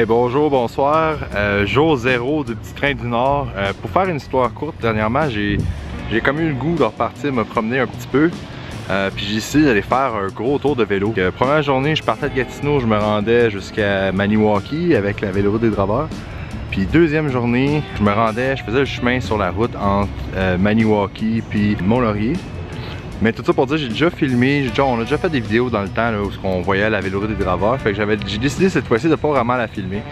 Hey, bonjour, bonsoir. Jour 0 du Petit Train du Nord. Pour faire une histoire courte, dernièrement, j'ai comme eu le goût de repartir me promener un petit peu. Puis j'ai décidé d'aller faire un gros tour de vélo. Première journée, je partais de Gatineau, je me rendais jusqu'à Maniwaki avec la véloroute des draveurs. Puis deuxième journée, je faisais le chemin sur la route entre Maniwaki puis Mont-Laurier. Mais tout ça pour dire, j'ai déjà filmé, on a déjà fait des vidéos dans le temps là, où on voyait la véloroute des draveurs. Fait que j'ai décidé cette fois-ci de ne pas vraiment la filmer,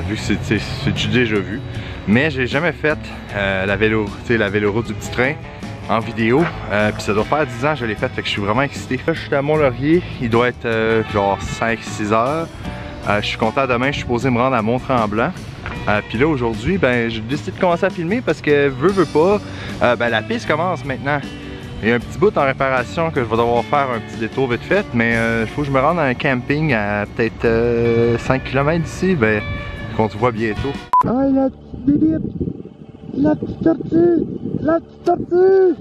vu que c'est déjà vu. Mais j'ai jamais fait la véloroute du petit train en vidéo. Puis ça doit faire 10 ans que je l'ai fait, fait que je suis vraiment excité. Là, je suis à Mont-Laurier, il doit être genre 5-6 heures. Je suis content, demain je suis supposé me rendre à Mont-Tremblant. Puis là aujourd'hui, ben j'ai décidé de commencer à filmer parce que veut pas, la piste commence maintenant. Il y a un petit bout en réparation que je vais devoir faire un petit détour vite fait, mais il faut que je me rende à un camping à peut-être 5 km d'ici, ben qu'on se voit bientôt. Ah, la petite bébite! La petite tortue! La petite tortue!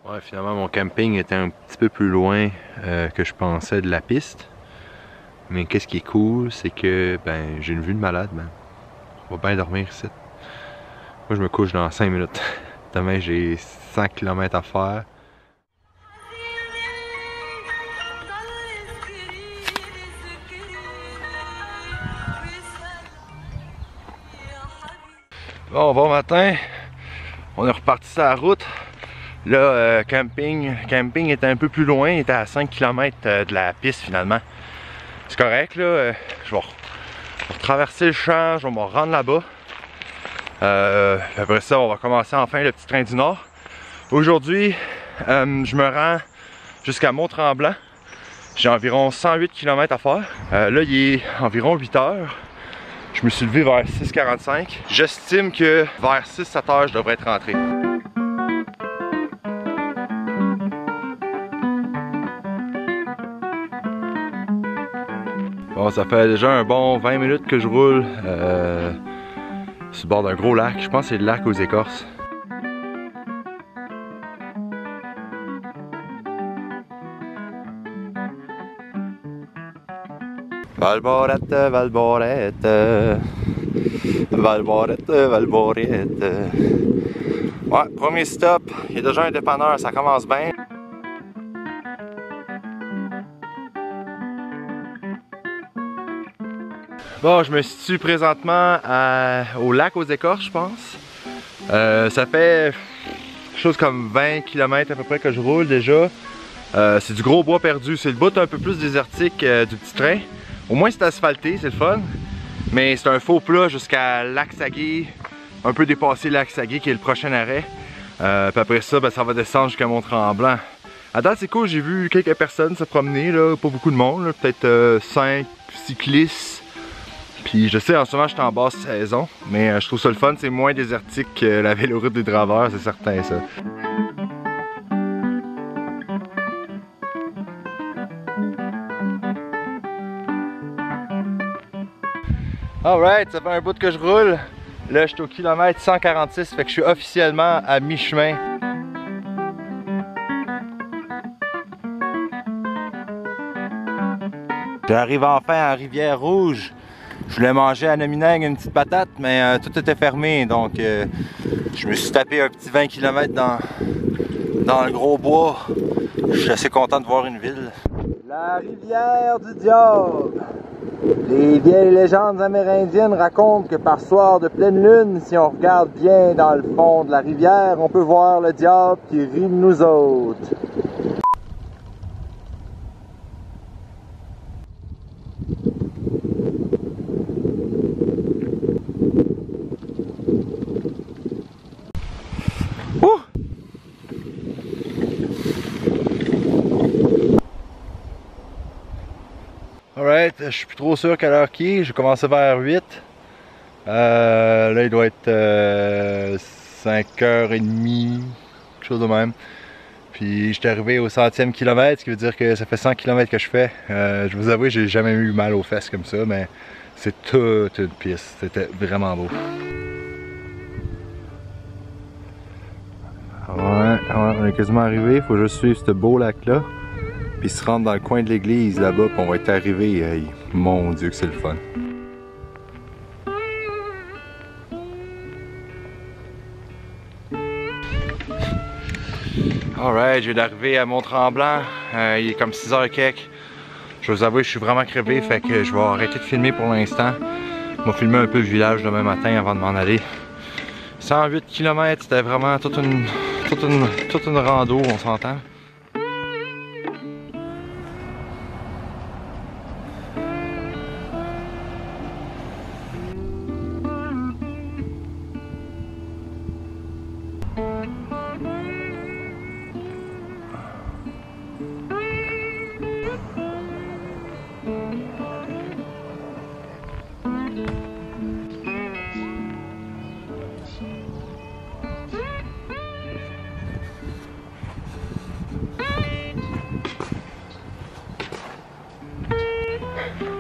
Ouais, finalement mon camping était un petit peu plus loin que je pensais de la piste. Mais qu'est-ce qui est cool, c'est que ben j'ai une vue de malade, man. On va bien dormir ici. Moi je me couche dans 5 minutes. Demain j'ai 100 km à faire. Bon matin, on est reparti sur la route. Là, camping était un peu plus loin, il était à 5 km de la piste finalement. C'est correct là, je vais traverser le champ, je vais me rendre là-bas. Après ça, on va commencer enfin le Petit Train du Nord. Aujourd'hui, je me rends jusqu'à Mont-Tremblant. J'ai environ 108 km à faire. Là, il est environ 8 heures. Je me suis levé vers 6h45. J'estime que vers 6-7 heures, je devrais être rentré. Bon, ça fait déjà un bon 20 minutes que je roule sur le bord d'un gros lac. Je pense que c'est le lac aux Écorces. Valborette, Valborette, Valborette, Valborette. Ouais, premier stop, il y a déjà un dépanneur, ça commence bien. Bon, je me situe présentement au lac aux Écorces, je pense. Ça fait quelque chose comme 20 km à peu près que je roule déjà. C'est du gros bois perdu, c'est le bout un peu plus désertique du petit train. Au moins c'est asphalté, c'est le fun. Mais c'est un faux plat jusqu'à Lac-Saguet, un peu dépassé Lac-Saguet qui est le prochain arrêt. Puis après ça, ben, ça va descendre jusqu'à Mont-Tremblant. À date c'est cool, j'ai vu quelques personnes se promener, là, pas beaucoup de monde, peut-être 5 cyclistes. Puis je sais, en ce moment je suis en basse saison, mais je trouve ça le fun, c'est moins désertique que la véloroute des draveurs, c'est certain ça. Alright, ça fait un bout que je roule. Là je suis au kilomètre 146, fait que je suis officiellement à mi-chemin. J'arrive enfin à Rivière-Rouge. Je voulais manger à Nomineng une petite patate, mais tout était fermé, donc je me suis tapé un petit 20 km dans le gros bois. Je suis assez content de voir une ville. La rivière du diable. Les vieilles légendes amérindiennes racontent que par soir de pleine lune, si on regarde bien dans le fond de la rivière, on peut voir le diable qui rit de nous autres. Alright, je suis plus trop sûr quelle heure qu'il est, j'ai commencé vers 8. Là il doit être 5h30, quelque chose de même. Puis je suis arrivé au 100e kilomètre, ce qui veut dire que ça fait 100 km que je fais. Je vous avoue, j'ai jamais eu mal aux fesses comme ça, mais C'est toute une piste, c'était vraiment beau. Ouais, on est quasiment arrivé, il faut juste suivre ce beau lac-là. Puis se rendre dans le coin de l'église là-bas, puis on va être arrivé. Hey, mon Dieu que c'est le fun. Alright, je viens d'arriver à Mont-Tremblant. Il est comme 6h quelques. Je vais vous avouer, je suis vraiment crevé, fait que je vais arrêter de filmer pour l'instant. Je vais filmer un peu le village demain matin avant de m'en aller. 108 km, c'était vraiment toute une rando, on s'entend.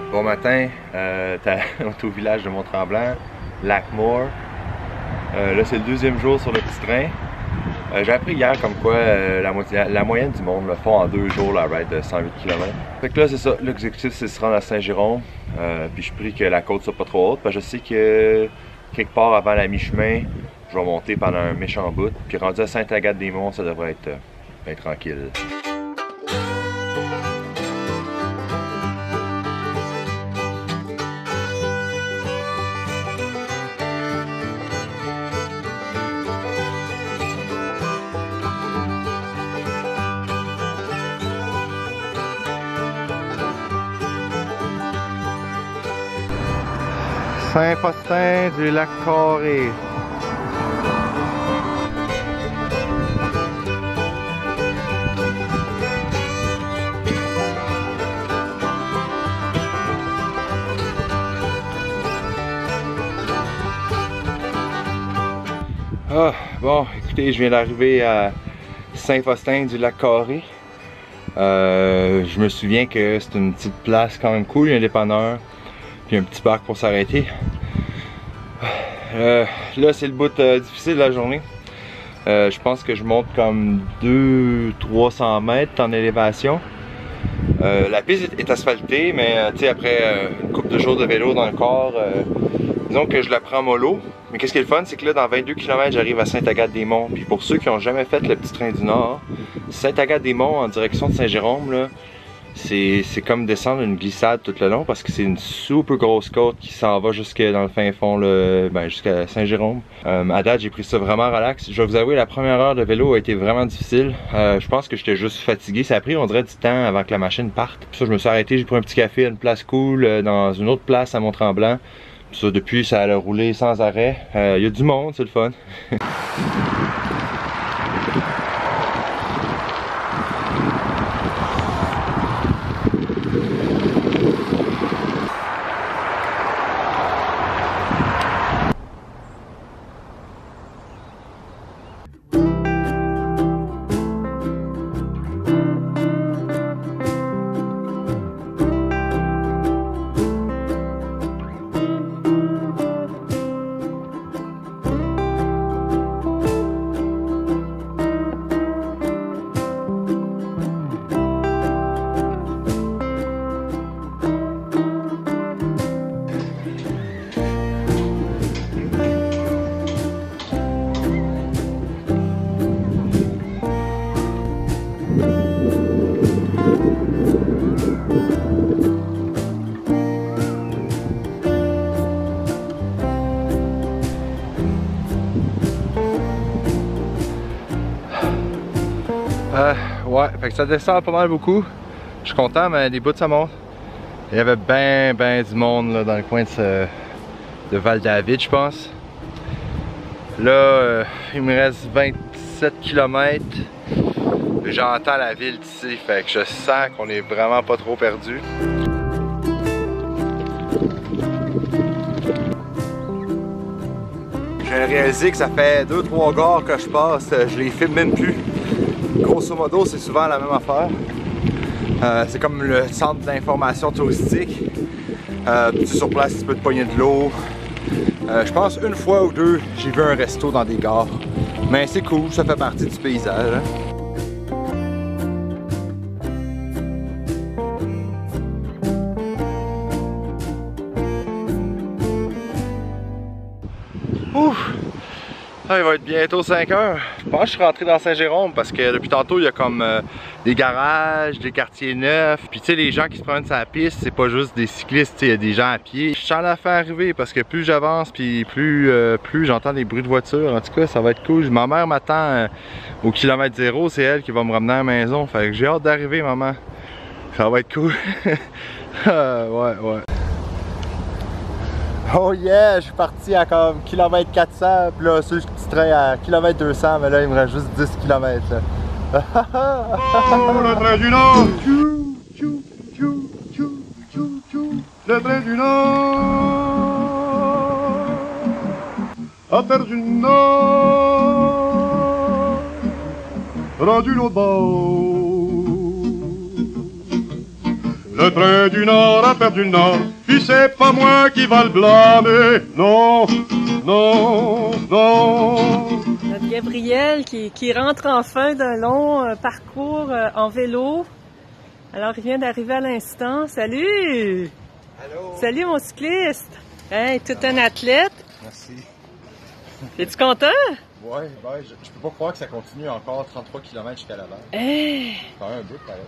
Bon matin, on est au village de Mont-Tremblant, Lac-Moore. Là c'est le deuxième jour sur le petit train. J'ai appris hier comme quoi la moyenne du monde le font en 2 jours la ride de 108 km. Fait que là c'est ça, l'objectif c'est de se rendre à Saint-Jérôme. Puis je prie que la côte soit pas trop haute, parce que je sais que quelque part avant la mi-chemin, je vais monter pendant un méchant bout. Puis rendu à Sainte-Agathe-des-Monts, ça devrait être bien tranquille. Saint-Faustin du Lac-Carré. Ah, bon, écoutez, je viens d'arriver à Saint-Faustin du Lac-Carré. Je me souviens que c'est une petite place quand même cool, il y a un dépanneur. Puis un petit parc pour s'arrêter. Là c'est le bout difficile de la journée. Je pense que je monte comme 200-300 mètres en élévation. La piste est asphaltée, mais après une couple de jours de vélo dans le corps, disons que je la prends mollo. Mais qu'est-ce qui est le fun, c'est que là dans 22 km j'arrive à Sainte-Agathe-des-Monts. Puis pour ceux qui n'ont jamais fait le petit train du Nord, Sainte-Agathe-des-Monts en direction de Saint-Jérôme, là, c'est comme descendre une glissade tout le long parce que c'est une super grosse côte qui s'en va jusque dans le fin fond, jusqu'à Saint-Jérôme. À date, j'ai pris ça vraiment relax. Je vais vous avouer, la première heure de vélo a été vraiment difficile. Je pense que j'étais juste fatigué. Ça a pris, on dirait, du temps avant que la machine parte. Puis ça, je me suis arrêté, j'ai pris un petit café à une place cool, dans une autre place à Mont-Tremblant. Puis ça, depuis, ça a roulé sans arrêt. Il y a du monde, c'est le fun. Ouais, fait que ça descend pas mal beaucoup. Je suis content, mais des bouts ça monte. Il y avait ben du monde là, dans le coin de Val-David, je pense. Là, il me reste 27 km. J'entends la ville d'ici, fait que je sens qu'on est vraiment pas trop perdu. J'ai réalisé que ça fait 2-3 gares que je passe, je les filme même plus. Grosso modo, c'est souvent la même affaire. C'est comme le centre d'information touristique. Sur place, tu peux te pogner de l'eau. Je pense une fois ou deux, j'ai vu un resto dans des gares. Mais c'est cool, ça fait partie du paysage. Hein. Ouf! Ah, il va être bientôt 5 heures. Je pense que je suis rentré dans Saint-Jérôme parce que depuis tantôt, il y a comme des garages, des quartiers neufs. Puis tu sais, les gens qui se promènent sur la piste, c'est pas juste des cyclistes, il y a des gens à pied. Je suis en la fait arriver parce que plus j'avance, puis plus j'entends des bruits de voiture. En tout cas, ça va être cool. Ma mère m'attend au kilomètre 0, c'est elle qui va me ramener à la maison. Fait que j'ai hâte d'arriver, maman. Ça va être cool. Ouais. Oh yeah, je suis parti à comme kilomètre 400, puis là, ceux qui traînent à kilomètre 200, mais là, il me reste juste 10 km. Là. Oh, le train du Nord! Le train du Nord! À terre du Nord! Rendu l'autre bord! Le train du Nord a perdu le Nord, puis c'est pas moi qui va le blâmer. Non, non, non. Notre Gabriel qui rentre enfin d'un long parcours en vélo. Alors, il vient d'arriver à l'instant. Salut! Allô? Salut, mon cycliste! Hey, tout un athlète. Merci. Es-tu content? Ouais, je peux pas croire que ça continue encore 33 km jusqu'à la base. Hey! C'est quand même un bout, pareil.